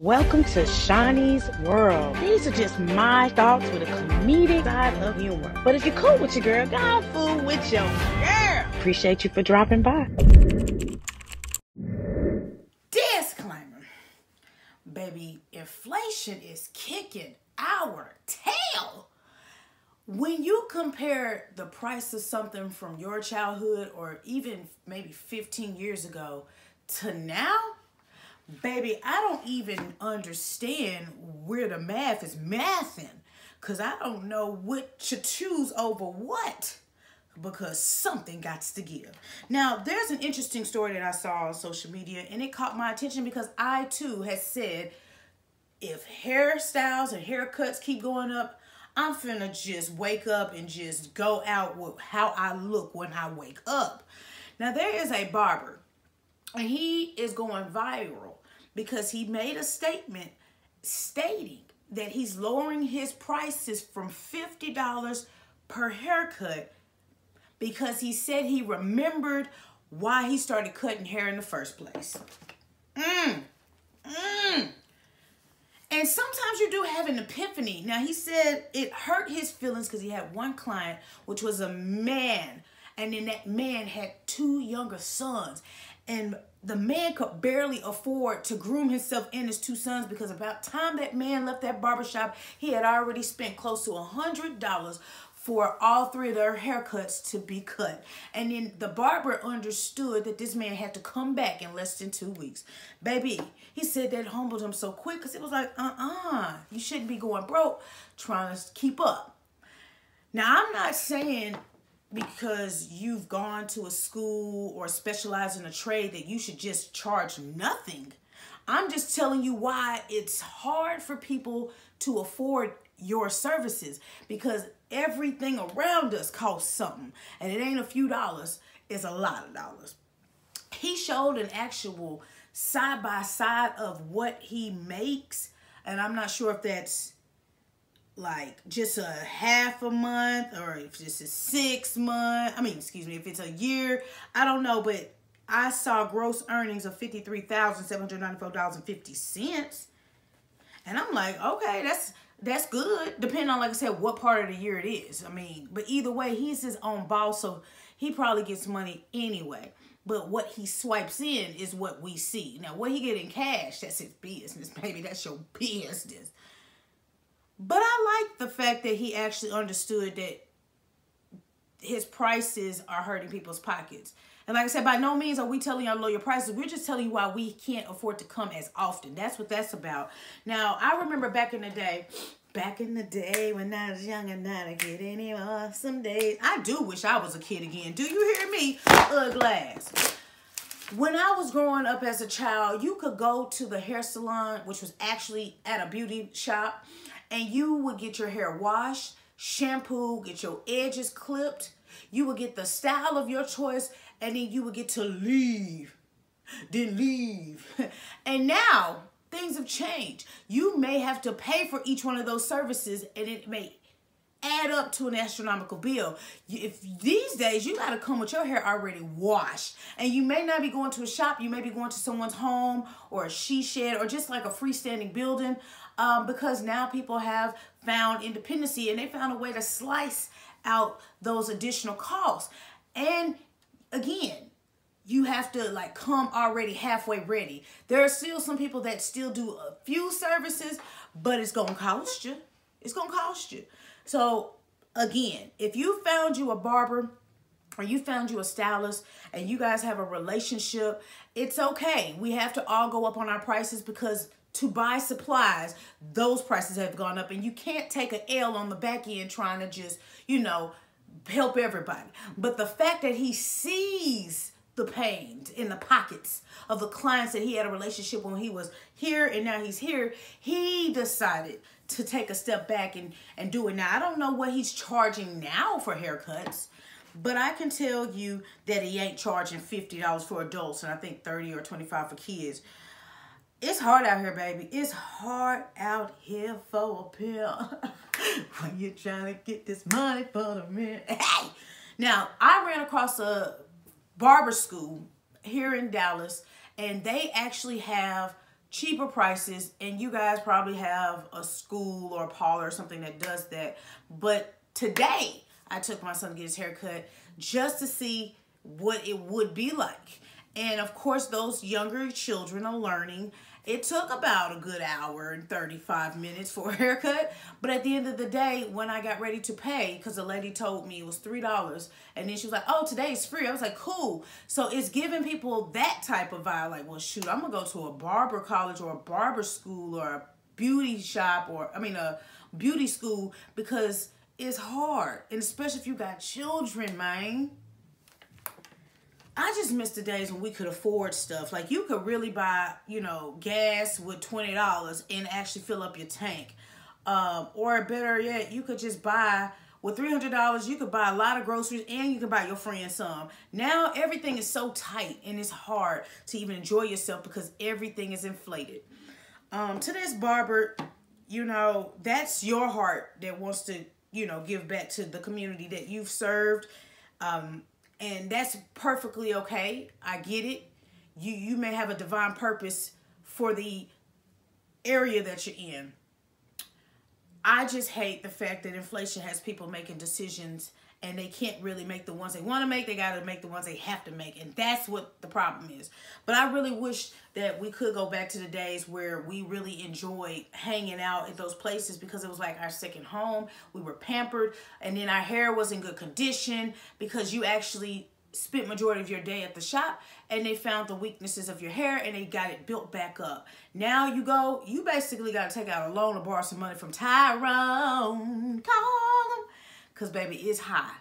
Welcome to Shaunie's World. These are just my thoughts with a comedic side of humor. But if you're cool with your girl, go fool with your girl. Appreciate you for dropping by. Disclaimer. Baby, inflation is kicking our tail. When you compare the price of something from your childhood or even maybe 15 years ago to now, baby, I don't even understand where the math is mathing, because I don't know what to choose over what, because something got to give. Now, there's an interesting story that I saw on social media, and it caught my attention because I, too, had said, if hairstyles and haircuts keep going up, I'm finna just wake up and just go out with how I look when I wake up. Now, there is a barber, and he is going viral because he made a statement stating that he's lowering his prices from $50 per haircut because he said he remembered why he started cutting hair in the first place. And sometimes you do have an epiphany. Now, he said it hurt his feelings because he had one client, which was a man. And then that man had two younger sons. And the man could barely afford to groom himself and his two sons because about the time that man left that barbershop, he had already spent close to $100 for all three of their haircuts to be cut. And then the barber understood that this man had to come back in less than 2 weeks. Baby, he said that humbled him so quick because it was like, you shouldn't be going broke trying to keep up. Now, I'm not saying because you've gone to a school or specialize in a trade that you should just charge nothing. I'm just telling you why it's hard for people to afford your services, because everything around us costs something, and it ain't a few dollars, it's a lot of dollars. He showed an actual side by side of what he makes, and I'm not sure if that's like just a half a month or if it's a 6 month. If it's a year, I don't know, but I saw gross earnings of $53,794.50. And I'm like, okay, that's good, depending on, like I said, what part of the year it is. But either way, he's his own boss, so he probably gets money anyway. But what he swipes in is what we see. Now, what he get in cash, that's his business, baby. That's your business. But I like the fact that he actually understood that his prices are hurting people's pockets. And like I said, by no means are we telling y'all to lower your prices. We're just telling you why we can't afford to come as often. That's what that's about. Now, I remember back in the day when I was young and not a kid anymore, some days. I do wish I was a kid again. Do you hear me? Glass. When I was growing up as a child, you could go to the hair salon, which was actually at a beauty shop, and you would get your hair washed, shampoo, get your edges clipped. You would get the style of your choice, and then you would get to leave. Then leave. And now, things have changed. You may have to pay for each one of those services, and it may add up to an astronomical bill. If these days, you got to come with your hair already washed. And you may not be going to a shop. You may be going to someone's home or a she shed or just like a freestanding building, because now people have found independency and they found a way to slice out those additional costs. And again, you have to like come already halfway ready. There are still some people that still do a few services, but it's going to cost you. It's going to cost you. So again, if you found you a barber or you found you a stylist and you guys have a relationship, it's okay. We have to all go up on our prices because to buy supplies, those prices have gone up, and you can't take an L on the back end trying to just, help everybody. But the fact that he sees the pain in the pockets of the clients that he had a relationship when he was here and now he's here, he decided to take a step back and do it. Now, I don't know what he's charging now for haircuts, but I can tell you that he ain't charging $50 for adults and I think $30 or $25 for kids. It's hard out here, baby. It's hard out here for a pill. When you're trying to get this money for the man. Hey! Now, I ran across a barber school here in Dallas, and they actually have cheaper prices, and you guys probably have a school or a parlor or something that does that. But today, I took my son to get his hair cut just to see what it would be like. And of course, those younger children are learning. It took about a good hour and 35 minutes for a haircut. But at the end of the day, when I got ready to pay, because the lady told me it was $3, and then she was like, oh, today's free. I was like, cool. So it's giving people that type of vibe. Like, well, shoot, I'm going to go to a barber college or a barber school or a beauty shop or, a beauty school, because it's hard. And especially if you got children, man. I just miss the days when we could afford stuff. Like, you could really buy, gas with $20 and actually fill up your tank. Or better yet, you could just buy, with $300, you could buy a lot of groceries and you can buy your friend some. Now, everything is so tight and it's hard to even enjoy yourself because everything is inflated. To this barber, that's your heart that wants to, give back to the community that you've served. And that's perfectly okay. I get it. You may have a divine purpose for the area that you're in. I just hate the fact that inflation has people making decisions and they can't really make the ones they want to make. They got to make the ones they have to make. And that's what the problem is. But I really wish that we could go back to the days where we really enjoyed hanging out at those places, because it was like our second home. We were pampered. And then our hair was in good condition because you actually spent majority of your day at the shop and they found the weaknesses of your hair and they got it built back up. Now you basically got to take out a loan or borrow some money from Tyrone. Call him. Because, baby, it's high.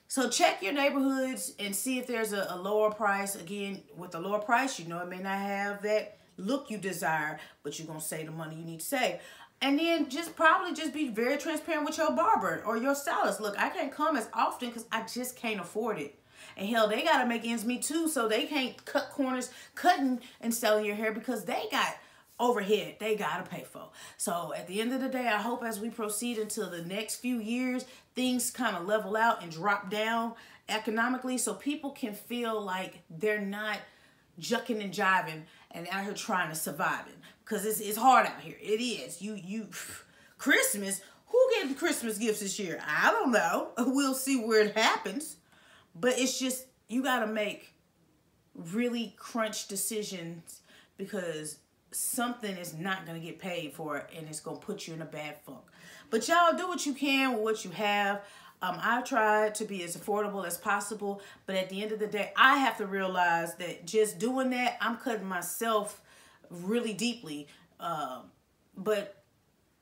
So check your neighborhoods and see if there's a lower price. Again, with the lower price, it may not have that look you desire, but you're going to save the money you need to save. And then probably be very transparent with your barber or your stylist. Look, I can't come as often because I just can't afford it. And hell, they got to make ends meet too, so they can't cut corners cutting and selling your hair because they got overhead they got to pay for. So at the end of the day, I hope as we proceed into the next few years, things kind of level out and drop down economically so people can feel like they're not jucking and jiving and out here trying to survive it. Because it's hard out here. It is. Christmas, who getting Christmas gifts this year? I don't know. We'll see where it happens. But it's just, you got to make really crunch decisions because something is not going to get paid for it and it's going to put you in a bad funk. But y'all do what you can with what you have. I've tried to be as affordable as possible, but at the end of the day, I have to realize that just doing that, I'm cutting myself really deeply. But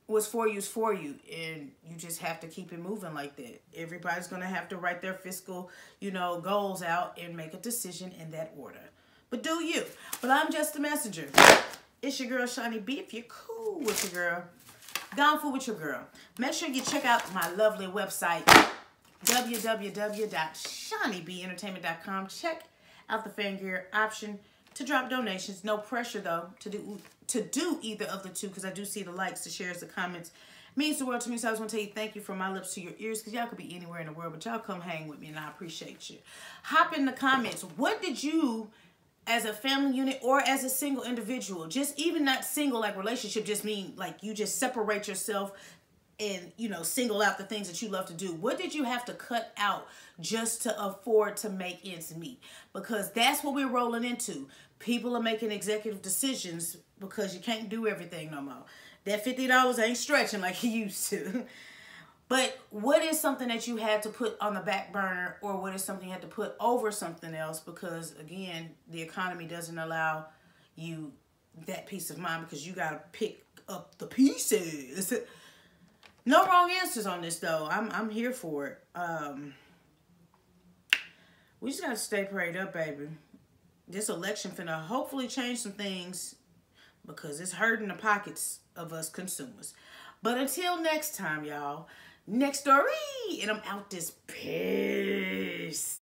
what's for you is for you, and you just have to keep it moving like that. Everybody's going to have to write their fiscal, goals out and make a decision in that order. But do you. But I'm just a messenger. It's your girl, Shaunie B. If you're cool with your girl, gone fool with your girl. Make sure you check out my lovely website, www.shauniebeentertainment.com. Check out the fan gear option to drop donations. No pressure, though, to do either of the two, because I do see the likes, the shares, the comments. It means the world to me, so I just want to tell you thank you from my lips to your ears, because y'all could be anywhere in the world, but y'all come hang with me, and I appreciate you. Hop in the comments. What did you, as a family unit or as a single individual, just even not single like relationship, just mean like you just separate yourself and, single out the things that you love to do. What did you have to cut out just to afford to make ends meet? Because that's what we're rolling into. People are making executive decisions because you can't do everything no more. That $50 ain't stretching like you used to. But what is something that you had to put on the back burner, or what is something you had to put over something else? Because, again, the economy doesn't allow you that peace of mind because you got to pick up the pieces. No wrong answers on this, though. I'm here for it. We just got to stay prayed up, baby. This election finna hopefully change some things because it's hurting the pockets of us consumers. But until next time, y'all, next story, and I'm out this piss.